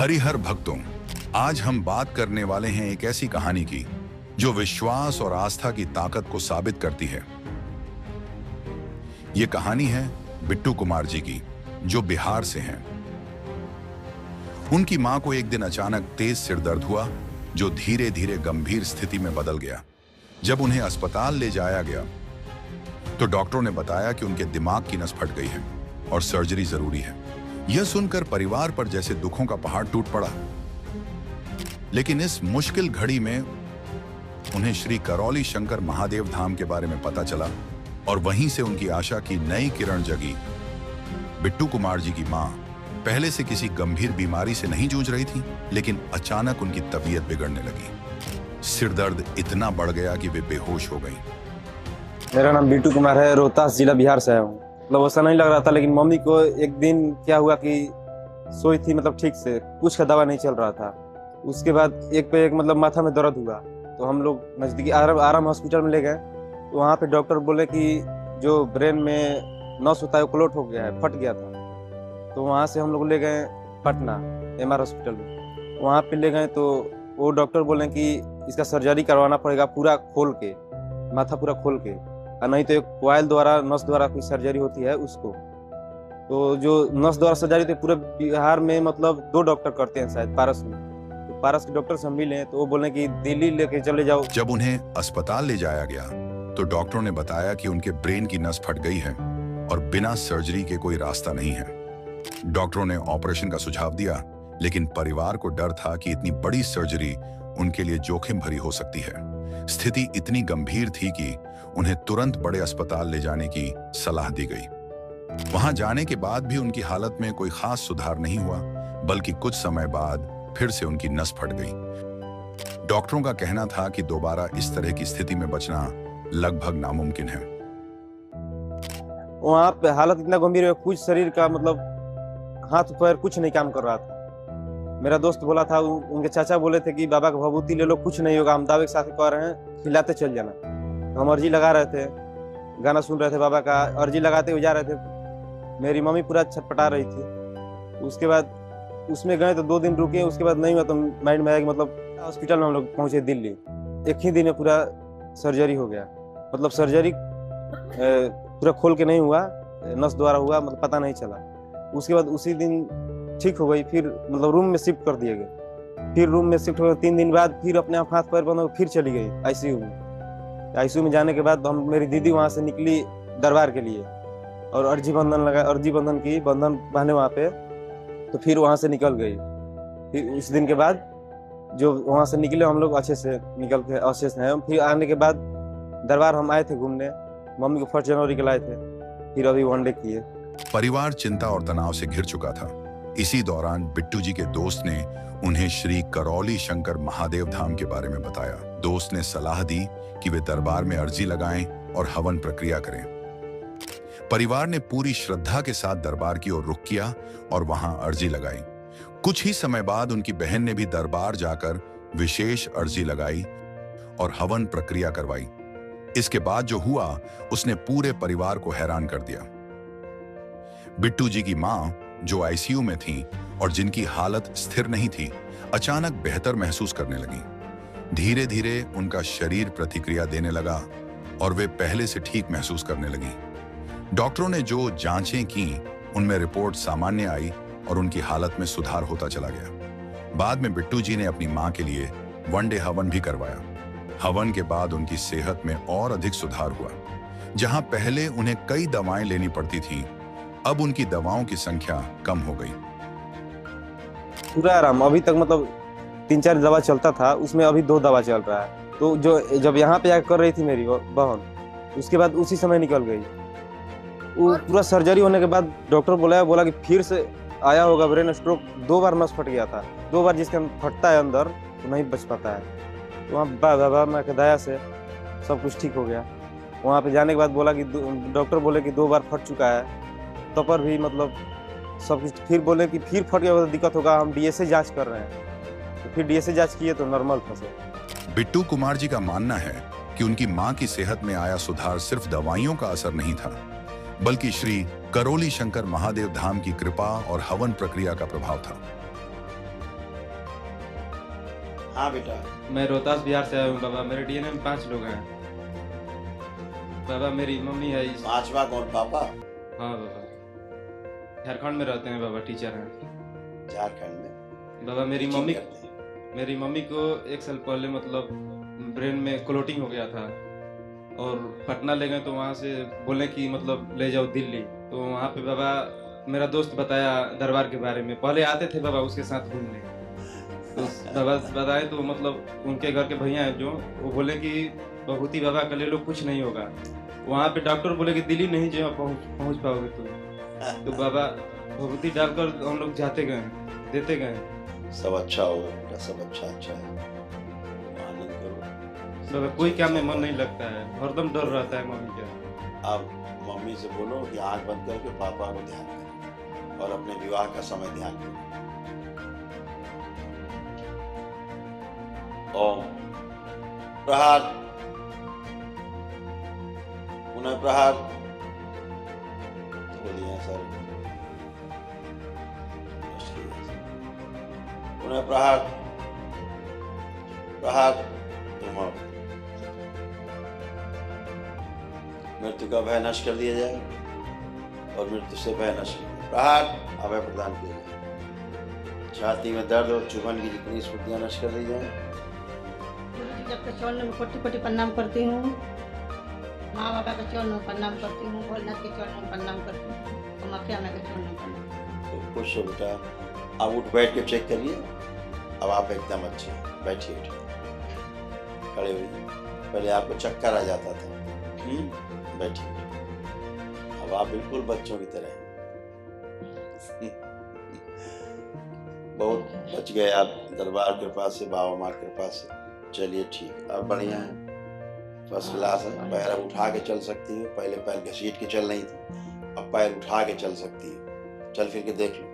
हरिहर भक्तों, आज हम बात करने वाले हैं एक ऐसी कहानी की जो विश्वास और आस्था की ताकत को साबित करती है। ये कहानी है बिट्टू कुमार जी की, जो बिहार से हैं। उनकी मां को एक दिन अचानक तेज सिर दर्द हुआ, जो धीरे धीरे गंभीर स्थिति में बदल गया। जब उन्हें अस्पताल ले जाया गया तो डॉक्टरों ने बताया कि उनके दिमाग की नस फट गई है और सर्जरी जरूरी है। यह सुनकर परिवार पर जैसे दुखों का पहाड़ टूट पड़ा। लेकिन इस मुश्किल घड़ी में उन्हें श्री करौली शंकर महादेव धाम के बारे में पता चला और वहीं से उनकी आशा की नई किरण जगी। बिट्टू कुमार जी की मां पहले से किसी गंभीर बीमारी से नहीं जूझ रही थी, लेकिन अचानक उनकी तबीयत बिगड़ने लगी। सिर दर्द इतना बढ़ गया कि वे बेहोश हो गई। मेरा नाम बिट्टू कुमार है, रोहतास जिला बिहार से आया हूँ। मतलब ऐसा नहीं लग रहा था, लेकिन मम्मी को एक दिन क्या हुआ कि सोई थी, मतलब ठीक से कुछ का दवा नहीं चल रहा था। उसके बाद एक पे एक मतलब माथा में दर्द हुआ, तो हम लोग नजदीकी आराम हॉस्पिटल में ले गए। तो वहाँ पे डॉक्टर बोले कि जो ब्रेन में नस होता है वो क्लोट हो गया है, फट गया था। तो वहाँ से हम लोग ले गए पटना MR हॉस्पिटल में। वहाँ पे ले गए तो वो डॉक्टर बोले कि इसका सर्जरी करवाना पड़ेगा, पूरा खोल के, माथा पूरा खोल के, और नहीं तो एक कॉइल द्वारा, नस द्वारा कोई सर्जरी होती है उसको। तो जो नस द्वारा सर्जरी तो पूरे बिहार में मतलब 2 डॉक्टर करते हैं शायद पारस में। तो पारस के डॉक्टर से हम मिले तो वो बोले कि दिल्ली लेके चले जाओ। जब उन्हें अस्पताल ले जाया गया तो डॉक्टरों ने बताया कि उनके ब्रेन की नस फट गई है और बिना सर्जरी के कोई रास्ता नहीं है। डॉक्टरों ने ऑपरेशन का सुझाव दिया, लेकिन परिवार को डर था कि इतनी बड़ी सर्जरी उनके लिए जोखिम भरी हो सकती है। स्थिति इतनी गंभीर थी कि उन्हें तुरंत बड़े अस्पताल ले जाने की सलाह दी गई। वहां जाने के बाद भी उनकी हालत में कोई खास सुधार नहीं हुआ, बल्कि कुछ समय बाद फिर से उनकी नस फट गई। डॉक्टरों का कहना था कि दोबारा इस तरह की स्थिति में बचना लगभग नामुमकिन है। वहाँ पे हालत इतना गंभीर है, कुछ शरीर का मतलब हाथ पैर कुछ नहीं काम कर रहा था। मेरा दोस्त बोला था, उनके चाचा बोले थे कि बाबा का भभूति ले लो, कुछ नहीं होगा, हम दावे के साथ कह रहे हैं, खिलाते चल जाना। तो हम अर्जी लगा रहे थे, गाना सुन रहे थे बाबा का, अर्जी लगाते हुए जा रहे थे। मेरी मम्मी पूरा छटपटा रही थी। उसके बाद उसमें गए तो 2 दिन रुके, उसके बाद नहीं हुआ तो माइंड में आया कि मतलब हॉस्पिटल में हम लोग पहुंचे दिल्ली। एक ही दिन में पूरा सर्जरी हो गया। मतलब सर्जरी पूरा खोल के नहीं हुआ, नस द्वारा हुआ, मतलब पता नहीं चला। उसके बाद उसी दिन ठीक हो गई। फिर मतलब रूम में शिफ्ट कर दिए गए। फिर रूम में शिफ्ट हो गए 3 दिन बाद, फिर अपने आप हाथ पैर बंद हो फिर चली गई ICU में। ICU में जाने के बाद हम, मेरी दीदी वहाँ से निकली दरबार के लिए और अर्जी बंधन की बंधन बहने वहाँ पे, तो फिर वहाँ से निकल गई। फिर उस दिन के बाद जो वहाँ से निकले हम लोग अच्छे से निकल के अच्छे से हैं। फिर आने के बाद दरबार हम आए थे घूमने, मम्मी को 1 जनवरी के लाए थे, फिर अभी 1 डे किए। परिवार चिंता और तनाव से घिर चुका था। इसी दौरान बिट्टू जी के दोस्त ने उन्हें श्री करौली शंकर महादेव धाम के बारे में बताया। दोस्त ने सलाह दी कि वे दरबार में अर्जी लगाएं और हवन प्रक्रिया करें। परिवार ने पूरी श्रद्धा के साथ दरबार की ओर रुख किया और वहां अर्जी लगाई। कुछ ही समय बाद उनकी बहन ने भी दरबार जाकर विशेष अर्जी लगाई और हवन प्रक्रिया करवाई। इसके बाद जो हुआ उसने पूरे परिवार को हैरान कर दिया। बिट्टू जी की मां, जो ICU में थी और जिनकी हालत स्थिर नहीं थी, अचानक बेहतर महसूस करने लगी। धीरे धीरे उनका शरीर प्रतिक्रिया देने लगा और वे पहले से ठीक महसूस करने लगी। डॉक्टरों ने जो जांचें की उनमें रिपोर्ट सामान्य आई और उनकी हालत में सुधार होता चला गया। बाद में बिट्टू जी ने अपनी मां के लिए 1 डे हवन भी करवाया। हवन के बाद उनकी सेहत में और अधिक सुधार हुआ। जहां पहले उन्हें कई दवाएं लेनी पड़ती थी, अब उनकी दवाओं की संख्या कम हो गई। पूरा आराम। अभी तक मतलब 3-4 दवा चलता था, उसमें अभी 2 दवा चल रहा है। तो जो जब यहाँ पे आकर कर रही थी मेरी बहन, उसके बाद उसी समय निकल गई। वो पूरा सर्जरी होने के बाद डॉक्टर बोला कि फिर से आया होगा ब्रेन स्ट्रोक। 2 बार नस फट गया था। 2 बार जिसके फटता है अंदर तो नहीं बच पाता है। तो वहाँ बाबा माँ के दया से सब कुछ ठीक हो गया। वहाँ पे जाने के बाद बोला कि डॉक्टर बोले कि 2 बार फट चुका है, तो पर भी मतलब सब कुछ। फिर बोले कि फिर फट गया तो दिक्कत होगा, हम DSA जांच कर रहे हैं। तो फिर DSA जांच किए तो नॉर्मल फंसे। बिट्टू कुमार जी का मानना है कि उनकी मां की सेहत में आया सुधार सिर्फ दवाइयों का असर नहीं था, बल्कि श्री करौली शंकर महादेव धाम की कृपा और हवन प्रक्रिया का प्रभाव था। हाँ बेटा। मैं रोहतास बिहार से आया हूँ बाबा। मेरे डीएनए में 5 लोग हैं बाबा। मेरी मम्मी है इस... पांचवा कौन? पापा? हाँ बाबा, झारखंड में रहते हैं बाबा, टीचर हैं झारखंड में बाबा। मेरी टीचिंग मम्मी करते हैं। मेरी मम्मी को 1 साल पहले मतलब ब्रेन में क्लोटिंग हो गया था और पटना ले गए, तो वहाँ से बोले कि मतलब ले जाओ दिल्ली। तो वहाँ पे बाबा मेरा दोस्त बताया दरबार के बारे में। पहले आते थे बाबा उसके साथ घूमने, तो बाबा बताए तो मतलब उनके घर के भैया हैं जो, वो बोले कि भभूति बाबा का ले लो, कुछ नहीं होगा। वहाँ पे डॉक्टर बोले कि दिल्ली नहीं जो पहुँच पाओगे तुम। तो बाबा भभूति डालकर हम लोग जाते गए, देते गए। सब अच्छा होगा बेटा, सब अच्छा अच्छा है, आनंद करो। बाबा कोई काम में मन नहीं लगता है, हरदम डर रहता है मम्मी का। अब मम्मी से बोलो कि आंख बंद करके पापा को ध्यान करें और अपने विवाह का समय ध्यान करें। ओम प्रहार, पुनः प्रहार। बोलिए सर, पुनः प्रहार, प्रहार। तुम मृत्यु का भय नष्ट कर दिया जाए और मृत्यु से भय नष्ट कर दिया। प्रहार, अभय प्रदान किया जाए। छाती में दर्द और चुभन की जितनी स्मृतियां नष्ट कर दी जाए। जब के चरण में कोटि कोटि प्रणाम करती हूँ, माँ बाबा के चरण में प्रणाम करती हूँ, भोलेनाथ के चरण में प्रणाम करती हूँ, कामाख्या माँ के चरण में प्रणाम। तो खुश हो बेटा। अब उठ बैठ के चेक करिए। अब आप एकदम अच्छे हैं, बैठिए उठिए, खड़े होइए। पहले आपको चक्कर आ जाता था, बैठिए उठिए। अब आप बिल्कुल बच्चों की तरह हैं। बहुत बच गए आप दरबार कृपा से, बाबा माँ कृपा से। चलिए ठीक, अब बढ़िया है, फर्स्ट क्लास है। पैर अब उठा के चल सकती हो, पहले पैर घसीट के चल रही थी, अब पैर उठा के चल सकती हो। चल फिर के देख लो।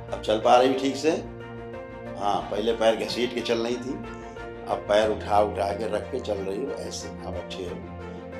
अब चल पा रही ठीक से? हाँ, पहले पैर घसीट के चल रही थी, अब पैर उठा के रख के चल रही हो ऐसे। अब अच्छे हो,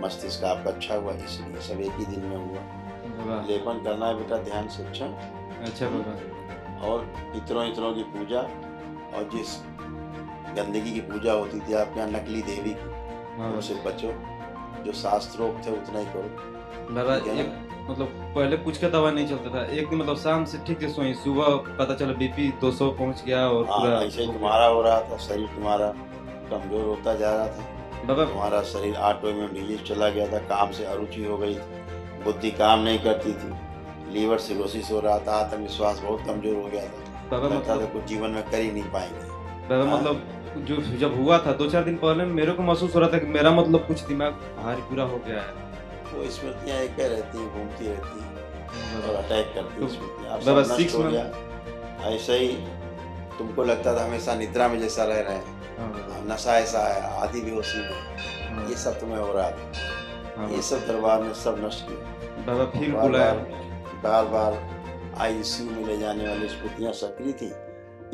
मस्तिष्क आपका अच्छा हुआ, इसलिए सब एक ही दिन में हुआ। लेपन करना है बेटा ध्यान से। अच्छा बाबा। और इतरों की पूजा, और जिस गंदगी की पूजा होती थी आपके यहाँ नकली देवी की, उनसे बचो। जो शास्त्रोक्त थे उतना ही करो बाबा। मतलब पहले कुछ का दवा नहीं चलता था, एक दिन मतलब शाम से ठीक से सोई, सुबह पता चला बीपी 200 पहुंच गया और पूरा ऐसे ही तुम्हारा हो रहा था। शरीर तुम्हारा कमजोर होता जा रहा था बाबा। तुम्हारा शरीर ऑटोइम्यून डिजीज चला गया था, काम से अरुचि हो गई थी, बुद्धि काम नहीं करती थी, लीवर सिरोसिस हो रहा था, आत्मविश्वास बहुत कमजोर हो गया था बाबा। मतलब कुछ जीवन में कर ही नहीं पाएंगे बाबा। मतलब जो जब हुआ था 2-4 दिन पहले मेरे को महसूस हो रहा था कि मेरा मतलब कुछ दिमाग भारी पूरा हो गया है। वो स्मृतियाँ एक रहती हैं, घूमती रहती हैं और अटैक करती हैं स्मृतियाँ। बाबा अब 6 हो गया। ऐसे ही तुमको लगता था हमेशा निद्रा में जैसा रह रहे हैं, नशा ऐसा है, आदि बेहोशी में, ये सब तुम्हें हो रहा था। ये सब दरबार में सब नष्ट किया बाबा। फिर बुलाया, बार बार आईसीयू में ले जाने वाली स्मृतियाँ सक्रिय थी,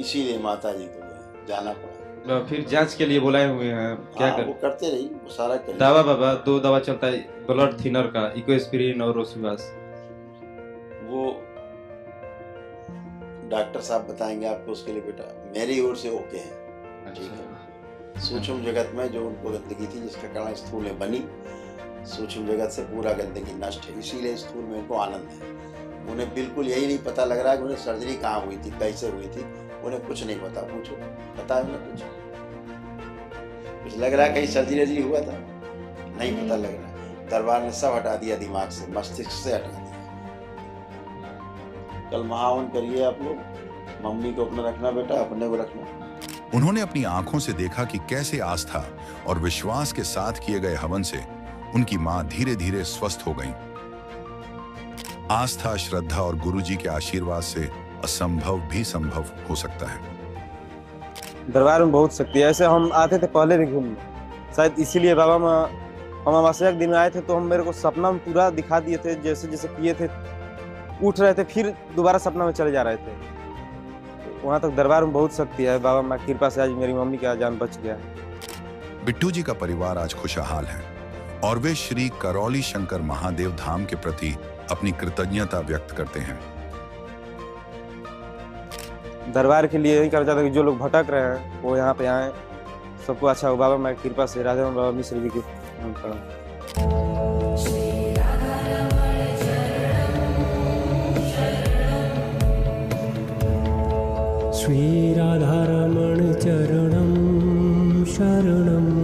इसीलिए माता जी को जाना पड़ा। फिर जांच के लिए बुलाए हुए हैं। क्या कर वो करते रही, वो सारा करिए। दवा बाबा 2 दवा चलता है, ब्लड थिनर का, इकोस्पिरिन और रोसुवास। वो डॉक्टर साहब बताएंगे आपको उसके लिए बेटा। मेरी ओर से ओके है, ठीक है। सूक्ष्म जगत में जो उनको गंदगी थी, जिसका कारण स्थूल में बनी, सूक्ष्म जगत से पूरा गंदगी नष्ट है, इसीलिए स्थूल में उनको आनंद है। उन्हें बिल्कुल यही नहीं पता लग रहा है कि उन्हें सर्जरी कहाँ हुई थी, कैसे हुई थी, उन्हें कुछ नहीं पता। पूछो, पता है उन्हें कुछ लग रहा है कहीं सर्जरी हुआ था? नहीं पता लग रहा। दरबार ने सब हटा दिया, दिमाग से, मस्तिष्क से हटा दिया। कल महावन करिए आप लोग, मम्मी को अपना रखना बेटा, अपने को रखना। उन्होंने अपनी आंखों से देखा कि कैसे आस्था और विश्वास के साथ किए गए हवन से उनकी मां धीरे धीरे स्वस्थ हो गईं। आस्था, श्रद्धा और गुरुजी के आशीर्वाद से असंभव भी संभव हो सकता है। दरबार में बहुत शक्ति है। ऐसे हम आते थे पहले भी घूमने, शायद इसीलिए बाबा हम अमावस्या के दिन में आए थे, तो हम मेरे को सपना में पूरा दिखा दिए थे, जैसे जैसे किए थे, उठ रहे थे फिर दोबारा सपना में चले जा रहे थे। तो वहाँ तक दरबार में बहुत शक्ति है। बाबा माँ कृपा से आज मेरी मम्मी का जान बच गया। बिट्टू जी का परिवार आज खुशहाल है और वे श्री करौली शंकर महादेव धाम के प्रति अपनी कृतज्ञता व्यक्त करते हैं। दरबार के लिए यही करना चाहता हूँ कि जो लोग भटक रहे हैं वो यहाँ पे आए, सबको अच्छा हो। बाबा माँ की कृपा से, राधा बाबा मिश्र जी की श्री राधारमण चरणं शरणं